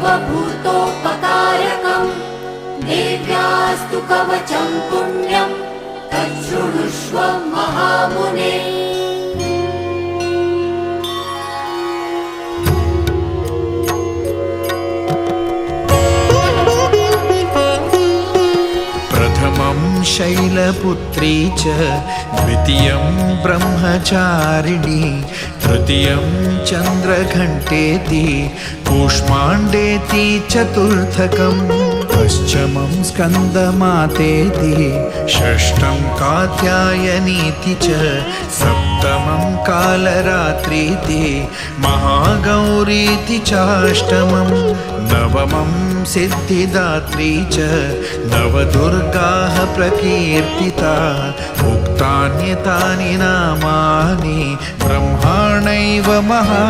सर्वभूतोपकारकम् देव्यास्तु कवचं पुण्यं तच्छृणुष्व महामुने। प्रथमं शैलपुत्री च द्वितीयं ब्रह्मचारिणी तृतीयं चन्द्रघण्टेति कूष्माण्डेति चतुर्थकम् पञ्चमं स्कन्दमातेति षष्ठं कात्यायनीति च सप्तमं कालरात्रीति महागौरीति चाष्टमं नवमं सिद्धिदात्री च नवदुर्गाः प्रकीर्तिता उक्तान्येतानि नामानि ब्रह्माणैव महा